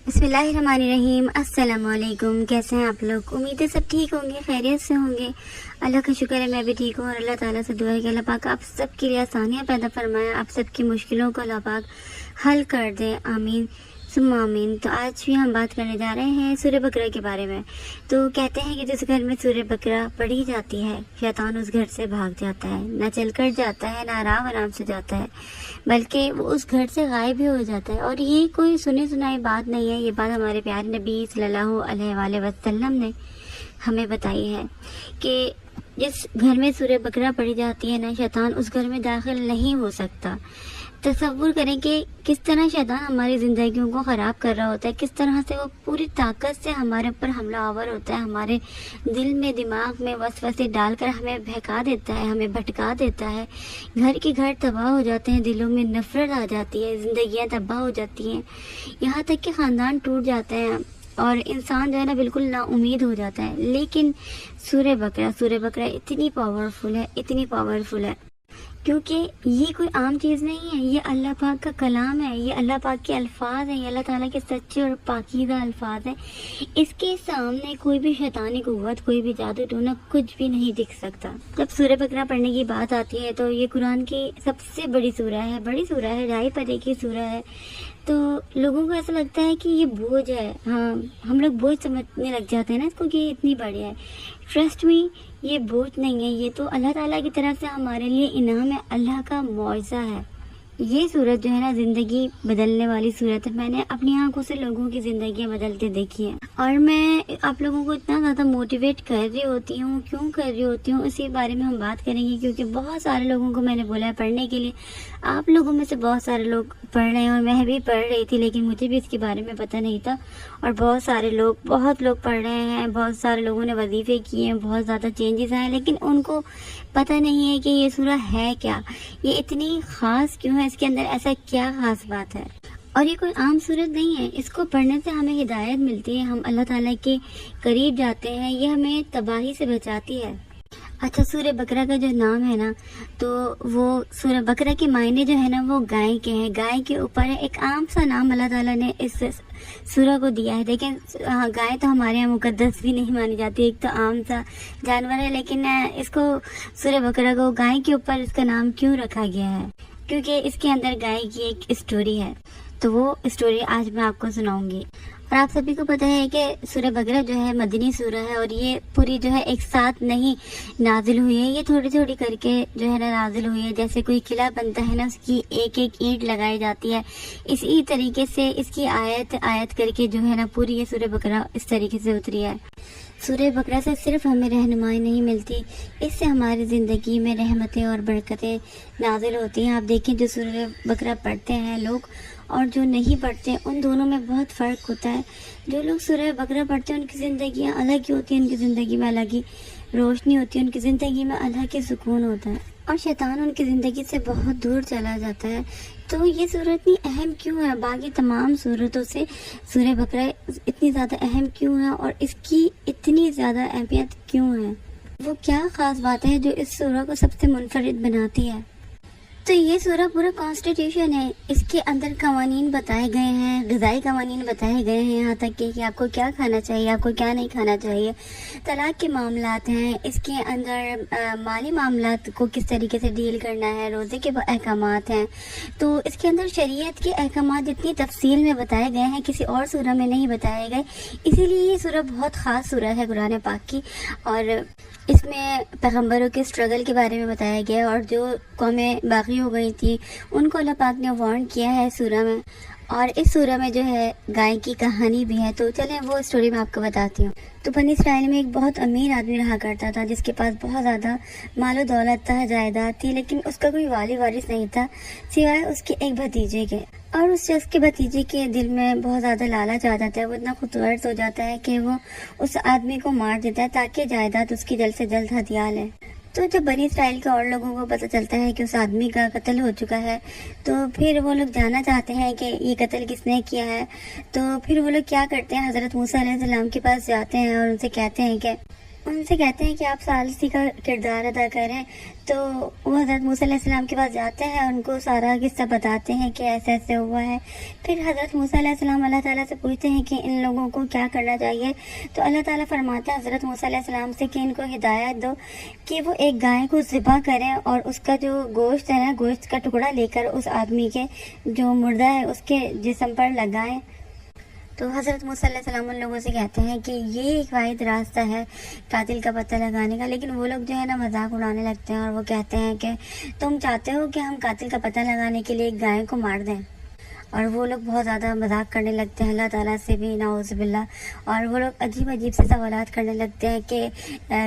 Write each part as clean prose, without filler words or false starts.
बिस्मिल्लाहिर्रहमानिर्रहीम। अस्सलाम वालेकुम। कैसे हैं आप लोग? उम्मीद है सब ठीक होंगे, खैरियत से होंगे। अल्लाह का शुक्र है मैं भी ठीक हूँ और अल्लाह ताला से दुआ है कि अल्लाह पाक आप सबके लिए आसानियाँ पैदा फरमाए, आप सबकी मुश्किलों को अल्लाह पाक हल कर दे। आमीन सुम्मा आमीन। तो आज भी हम बात करने जा रहे हैं सूरह बकरा के बारे में। तो कहते हैं कि जिस घर में सूरह बकरा पढ़ी जाती है, शैतान उस घर से भाग जाता है, न चल कर जाता है, न आराम आराम से जाता है, बल्कि वो उस घर से गायब भी हो जाता है। और ये कोई सुनी सुनाई बात नहीं है, ये बात हमारे प्यारे नबी सल्लल्लाहु अलैहि वसल्लम ने हमें बताई है कि जिस घर में सूरह बकरा पढ़ी जाती है ना, शैतान उस घर में दाखिल नहीं हो सकता। तसव्वुर करें कि किस तरह शैतान हमारी ज़िंदगियों को ख़राब कर रहा होता है, किस तरह से वो पूरी ताकत से हमारे ऊपर हमला आवर होता है, हमारे दिल में दिमाग में वसवसे डालकर हमें बहका देता है, हमें भटका देता है। घर के घर तबाह हो जाते हैं, दिलों में नफ़रत आ जाती है, ज़िंदगियाँ तबाह हो जाती हैं, यहाँ तक कि ख़ानदान टूट जाते हैं और इंसान जो है ना बिल्कुल नाउमीद हो जाता है। लेकिन सूरह बकरा इतनी पावरफुल है, इतनी पावरफुल है, क्योंकि ये कोई आम चीज़ नहीं है, ये अल्लाह पाक का कलाम है, ये अल्लाह पाक के अल्फाज हैं, ये अल्लाह ताला के सच्चे और पाकीज़ा अल्फाज हैं। इसके सामने कोई भी शैतानी कुव्वत, कोई भी जादू टोना कुछ भी नहीं दिख सकता। जब सूरह बकरा पढ़ने की बात आती है तो ये कुरान की सबसे बड़ी सूरह है, बड़ी सूरह है, 2.5 पारे की सूरह है। तो लोगों को ऐसा लगता है कि ये बोझ है, हाँ हम लोग बोझ समझने लग जाते हैं ना इसको कि ये इतनी बड़ी है। ट्रस्ट मी, ये बोझ नहीं है, ये तो अल्लाह ताला की तरफ से हमारे लिए इनाम है, अल्लाह का मौजज़ा है। ये सूरत जो है ना ज़िंदगी बदलने वाली सूरत है। मैंने अपनी आंखों से लोगों की ज़िंदगियाँ बदलते देखी हैं और मैं आप लोगों को इतना ज़्यादा मोटिवेट कर रही होती हूँ। क्यों कर रही होती हूँ इसी बारे में हम बात करेंगे, क्योंकि बहुत सारे लोगों को मैंने बोला है पढ़ने के लिए। आप लोगों में से बहुत सारे लोग पढ़ रहे हैं और मैं भी पढ़ रही थी, लेकिन मुझे भी इसके बारे में पता नहीं था। और बहुत लोग पढ़ रहे हैं, बहुत सारे लोगों ने वजीफ़े किए हैं, बहुत ज़्यादा चेंजेस आए, लेकिन उनको पता नहीं है कि ये सूरह है क्या, ये इतनी ख़ास क्यों है, इसके अंदर ऐसा क्या ख़ास बात है। और ये कोई आम सूरत नहीं है, इसको पढ़ने से हमें हिदायत मिलती है, हम अल्लाह ताला के करीब जाते हैं, ये हमें तबाही से बचाती है। अच्छा, सूरह बकरा का जो नाम है ना, तो वो सूरह बकरा के मायने जो है ना वो गाय के हैं, गाय के ऊपर है। एक आम सा नाम अल्लाह ताला ने इस सूरह को दिया है। देखें, गाय तो हमारे यहाँ मुकद्दस भी नहीं मानी जाती, एक तो आम सा जानवर है, लेकिन इसको सूरह बकरा को गाय के ऊपर इसका नाम क्यों रखा गया है? क्योंकि इसके अंदर गाय की एक स्टोरी है, तो वो स्टोरी आज मैं आपको सुनाऊंगी। और आप सभी को पता है कि सूरह बकरा जो है मदनी सूरह है और ये पूरी जो है एक साथ नहीं नाजिल हुई है, ये थोड़ी थोड़ी करके जो है ना नाजिल हुई है। जैसे कोई किला बनता है ना, उसकी एक एक ईंट लगाई जाती है, इसी तरीके से इसकी आयत आयत करके जो है ना पूरी ये सूरह बकरा इस तरीके से उतरी है। सूरह बकरा से सिर्फ हमें रहनुमाई नहीं मिलती, इससे हमारी ज़िंदगी में रहमतें और बरकतें नाजिल होती हैं। आप देखें, जो सूरह बकरा पढ़ते हैं लोग और जो नहीं पढ़ते, उन दोनों में बहुत फ़र्क होता है। जो लोग सूरह बकरा पढ़ते हैं उनकी ज़िंदगियाँ अलग ही होती हैं, उनकी ज़िंदगी में अलग ही रोशनी होती है, उनकी ज़िंदगी में अलग ही सुकून होता है और शैतान उनकी ज़िंदगी से बहुत दूर चला जाता है। तो ये सूरत इतनी अहम क्यों है? बाकी तमाम सूरतों से सूरह बकरा इतनी ज़्यादा अहम क्यों है और इसकी इतनी ज़्यादा अहमियत क्यों है? वो क्या ख़ास बात है जो इस सूरह को सबसे मुनफरिद बनाती है? तो ये सूरह पूरा कॉन्स्टिट्यूशन है, इसके अंदर कवानीन बताए गए हैं, ग़िज़ाई कवानीन बताए गए हैं, यहाँ तक कि आपको क्या खाना चाहिए, आपको क्या नहीं खाना चाहिए। तलाक के मामलात हैं, इसके अंदर माली मामलात को किस तरीके से डील करना है, रोज़े के अहकामात हैं। तो इसके अंदर शरीयत के अहकामात जितनी तफसील में बताए गए हैं किसी और सूरह में नहीं बताए गए, इसीलिए ये सूरह बहुत ख़ास सूरह है कुरान पाक की। और इसमें पैगम्बरों के स्ट्रगल के बारे में बताया गया और जो कौमें बाकी हो गई थी उनको अल्लाह पाक ने वार्न किया है सूरह में। और इस सूरह में जो है गाय की कहानी भी है, तो चलें वो स्टोरी मैं आपको बताती हूँ। तो बनी इसराइल में एक बहुत अमीर आदमी रहा करता था, जिसके पास बहुत ज़्यादा मालो दौलत था, जायदाद थी, लेकिन उसका कोई वाली वारिस नहीं था सिवाय उसके एक भतीजे के। और उस शख्स के भतीजे के दिल में बहुत ज़्यादा लालच आ जाता है, वो इतना खुदगर्ज हो जाता है कि वो उस आदमी को मार देता है ताकि जायदाद उसकी जल्द से जल्द हथिया ले। तो जब बनी इसराइल के और लोगों को पता चलता है कि उस आदमी का कत्ल हो चुका है, तो फिर वो लोग जानना चाहते हैं कि ये कत्ल किसने किया है। तो फिर वो लोग क्या करते हैं, हज़रत मूसा अलैहिस्सलाम के पास जाते हैं और उनसे कहते हैं कि ان سے کہتے ہیں کہ آپ ثالثی کا کردار ادا کریں، تو وہ حضرت موسیٰ علیہ السلام کے پاس جاتے ہیں، ان کو سارا قصہ بتاتے ہیں کہ ایسے ایسے ہوا ہے۔ پھر حضرت موسیٰ علیہ السلام اللہ تعالیٰ سے پوچھتے ہیں کہ ان لوگوں کو کیا کرنا چاہیے، تو اللہ تعالیٰ فرماتا ہے حضرت موسیٰ علیہ السلام سے کہ ان کو ہدایت دو کہ وہ ایک گائے کو ذبح کریں اور اس کا جو گوشت ہے نا، گوشت کا ٹکڑا لے کر اس آدمی کے جو مردہ ہے اس کے جسم پر لگائیں۔ تو حضرت موسیٰ علیہ السلام ان لوگوں سے کہتے ہیں کہ یہ ایک واحد راستہ ہے قاتل کا پتہ لگانے کا، لیکن وہ لوگ جو ہے نا مذاق اڑانے لگتے ہیں اور وہ کہتے ہیں کہ تم چاہتے ہو کہ ہم قاتل کا پتہ لگانے کے لیے ایک گائے کو مار دیں، اور وہ لوگ بہت زیادہ مذاق کرنے لگتے ہیں اللہ تعالیٰ سے بھی، نعوذ باللہ، اور وہ لوگ عجیب عجیب سے سوالات کرنے لگتے ہیں کہ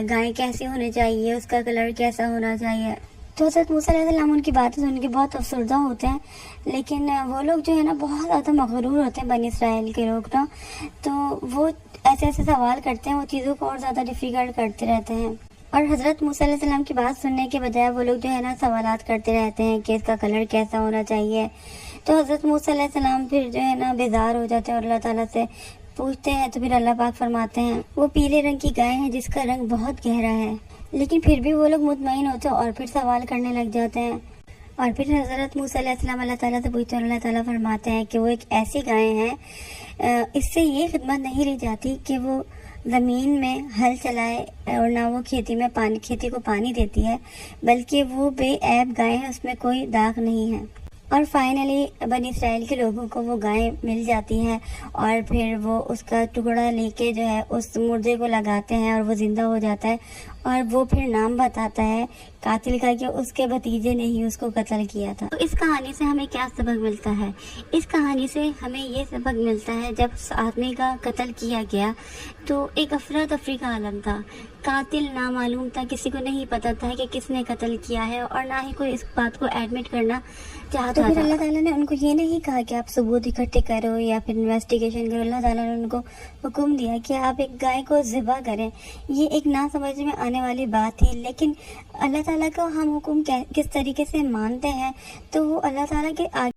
گائے کیسی ہونی چاہیے، اس کا کلر کیسا ہونا چاہیے۔ تو حضرت موسیٰ علیہ السلام ان کی باتیں سن کے بہت افسردہ ہوتے ہیں، لیکن وہ لوگ جو ہے نا بہت زیادہ مغرور ہوتے ہیں بنی اسرائیل کے لوگ نا، تو وہ ایسے ایسے سوال کرتے ہیں، وہ چیزوں کو اور زیادہ ڈیفیکلٹ کرتے رہتے ہیں، اور حضرت موسیٰ علیہ السلام کی بات سننے کے بجائے وہ لوگ جو ہے نا سوالات کرتے رہتے ہیں کہ اس کا کلر کیسا ہونا چاہیے۔ تو حضرت موسیٰ علیہ السلام پھر جو ہے نا بیزار ہو جاتے ہیں اور اللہ تعالیٰ سے پوچھتے ہیں، تو پھر اللہ پاک فرماتے ہیں وہ پیلے رنگ کی گائے ہے جس کا رنگ بہت گہرا ہے، لیکن پھر بھی وہ لوگ مطمئن ہوتے ہیں اور پھر سوال کرنے لگ جاتے ہیں، اور پھر حضرت موسیٰ علیہ السلام اللہ تعالیٰ سے پوچھتے ہیں اور اللہ تعالیٰ فرماتے ہیں کہ وہ ایک ایسی گائے ہیں اس سے یہ خدمت نہیں لی جاتی کہ وہ زمین میں ہل چلائے اور نہ وہ کھیتی کو پانی دیتی ہے، بلکہ وہ بے عیب گائے ہے، اس میں کوئی داغ نہیں ہے۔ اور فائنلی بنی اسرائیل کے لوگوں کو وہ گائے مل جاتی ہے، اور پھر وہ اس کا ٹکڑا لے کے جو ہے اس مردے کو لگاتے ہیں اور وہ زندہ ہو جاتا ہے، اور وہ پھر نام بتاتا ہے قاتل کا کہ اس کے بھتیجے نے ہی اس کو قتل کیا تھا۔ تو اس کہانی سے ہمیں کیا سبق ملتا ہے؟ اس کہانی سے ہمیں یہ سبق ملتا ہے جب اس آدمی کا قتل کیا گیا تو ایک افراتفری کا عالم تھا، قاتل نامعلوم تھا، کسی کو نہیں پتا تھا کہ کس نے قتل کیا ہے، اور نہ ہی کوئی اس بات کو ایڈمٹ کرنا چاہتا تھا۔ تو پھر اللہ تعالیٰ نے ان کو یہ نہیں کہا کہ آپ ثبوت اکٹھے کرو یا پھر انویسٹیگیشن کرو، اللہ تعالیٰ نے ان کو حکم دیا کہ آپ ایک گائے کو ذبح کریں۔ یہ ایک نہ سمجھ میں آنے والی بات تھی، لیکن اللہ تعالیٰ کو ہم حکم کس طریقے سے مانتے ہیں تو وہ اللہ تعالیٰ کے آگے